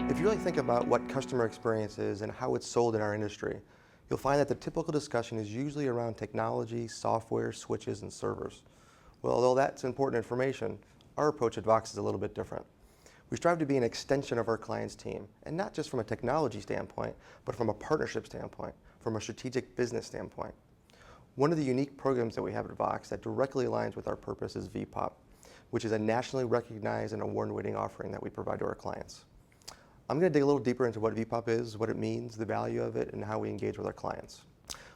If you really think about what customer experience is and how it's sold in our industry, you'll find that the typical discussion is usually around technology, software, switches, and servers. Well, although that's important information, our approach at VOX is a little bit different. We strive to be an extension of our client's team, and not just from a technology standpoint, but from a partnership standpoint, from a strategic business standpoint. One of the unique programs that we have at VOX that directly aligns with our purpose is vPOP, which is a nationally recognized and award-winning offering that we provide to our clients. I'm going to dig a little deeper into what vPOP is, what it means, the value of it, and how we engage with our clients.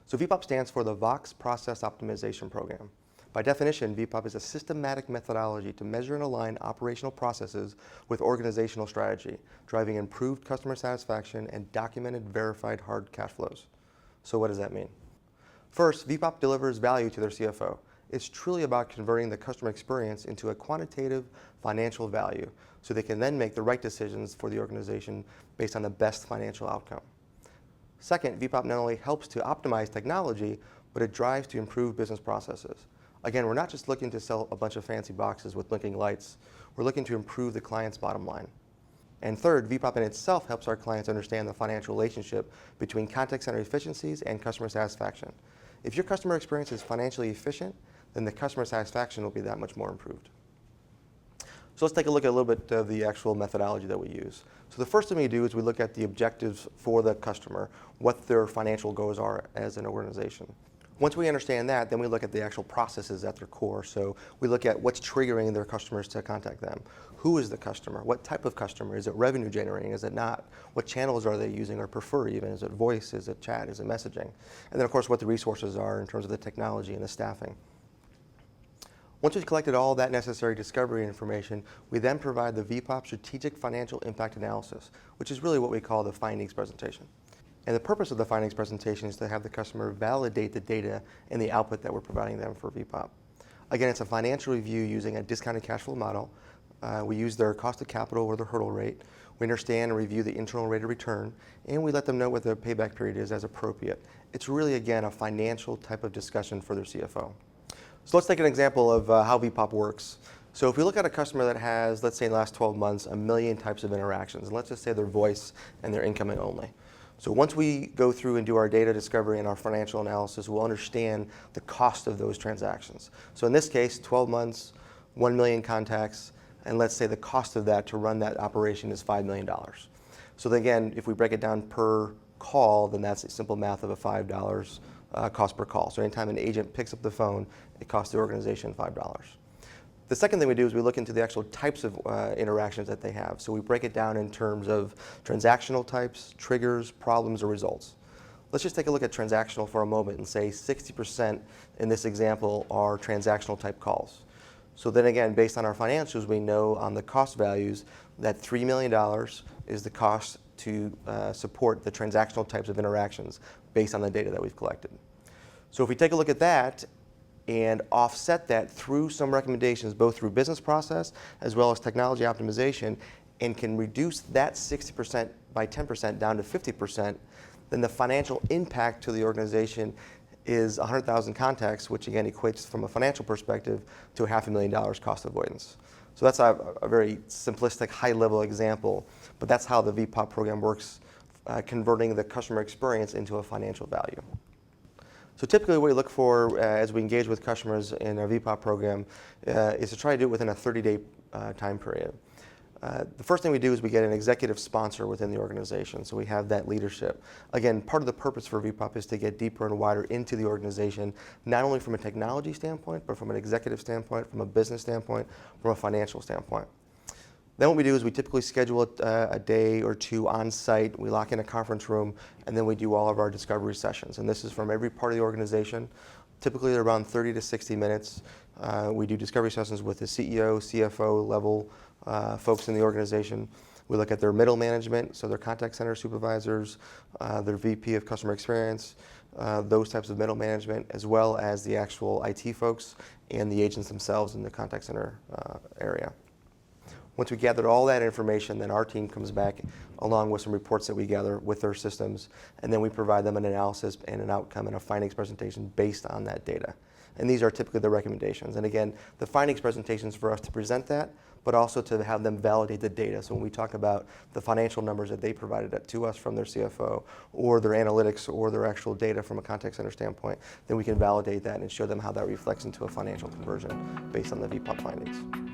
So vPOP stands for the VOX Process Optimization Program. By definition, vPOP is a systematic methodology to measure and align operational processes with organizational strategy, driving improved customer satisfaction and documented, verified hard cash flows. So what does that mean? First, vPOP delivers value to their CFO. It's truly about converting the customer experience into a quantitative financial value so they can then make the right decisions for the organization based on the best financial outcome. Second, vPOP not only helps to optimize technology, but it drives to improve business processes. Again, we're not just looking to sell a bunch of fancy boxes with blinking lights. We're looking to improve the client's bottom line. And third, vPOP in itself helps our clients understand the financial relationship between contact center efficiencies and customer satisfaction. If your customer experience is financially efficient, then the customer satisfaction will be that much more improved. So let's take a look at a little bit of the actual methodology that we use. So the first thing we do is we look at the objectives for the customer, what their financial goals are as an organization. Once we understand that, then we look at the actual processes at their core. So we look at what's triggering their customers to contact them. Who is the customer? What type of customer? Is it revenue generating? Is it not? What channels are they using or prefer even? Is it voice? Is it chat? Is it messaging? And then of course what the resources are in terms of the technology and the staffing. Once we've collected all that necessary discovery information, we then provide the vPOP Strategic Financial Impact Analysis, which is really what we call the findings presentation. And the purpose of the findings presentation is to have the customer validate the data and the output that we're providing them for vPOP. Again, it's a financial review using a discounted cash flow model. We use their cost of capital or their hurdle rate. We understand and review the internal rate of return, and we let them know what the payback period is as appropriate. It's really, again, a financial type of discussion for their CFO. So let's take an example of how vPOP works. So if we look at a customer that has, let's say in the last 12 months, 1 million types of interactions, and let's just say their voice and their incoming only. So once we go through and do our data discovery and our financial analysis, we'll understand the cost of those transactions. So in this case, 12 months, 1 million contacts, and let's say the cost of that to run that operation is $5 million. So then again, if we break it down per call, then that's a simple math of a $5 cost per call. So anytime an agent picks up the phone, it costs the organization $5. The second thing we do is we look into the actual types of interactions that they have. So we break it down in terms of transactional types, triggers, problems, or results. Let's just take a look at transactional for a moment and say 60% in this example are transactional type calls. So then again, based on our financials, we know on the cost values that $3 million is the cost to support the transactional types of interactions based on the data that we've collected. So if we take a look at that and offset that through some recommendations, both through business process as well as technology optimization, and can reduce that 60% by 10% down to 50%, then the financial impact to the organization is 100,000 contacts, which again equates from a financial perspective to $500,000 cost avoidance. So that's a very simplistic, high-level example, but that's how the vPOP program works, converting the customer experience into a financial value. So typically what we look for as we engage with customers in our vPOP program is to try to do it within a 30-day time period. The first thing we do is we get an executive sponsor within the organization, so we have that leadership. Again, part of the purpose for vPOP is to get deeper and wider into the organization, not only from a technology standpoint, but from an executive standpoint, from a business standpoint, from a financial standpoint. Then what we do is we typically schedule a day or two on site, we lock in a conference room, and then we do all of our discovery sessions. And this is from every part of the organization. Typically they're around 30 to 60 minutes. We do discovery sessions with the CEO, CFO level folks in the organization. We look at their middle management, so their contact center supervisors, their VP of customer experience, those types of middle management, as well as the actual IT folks and the agents themselves in the contact center area. Once we gathered all that information, then our team comes back along with some reports that we gather with their systems, and then we provide them an analysis and an outcome and a findings presentation based on that data. And these are typically the recommendations. And again, the findings presentations for us to present that, but also to have them validate the data. So when we talk about the financial numbers that they provided to us from their CFO, or their analytics, or their actual data from a contact center standpoint, then we can validate that and show them how that reflects into a financial conversion based on the vPOP findings.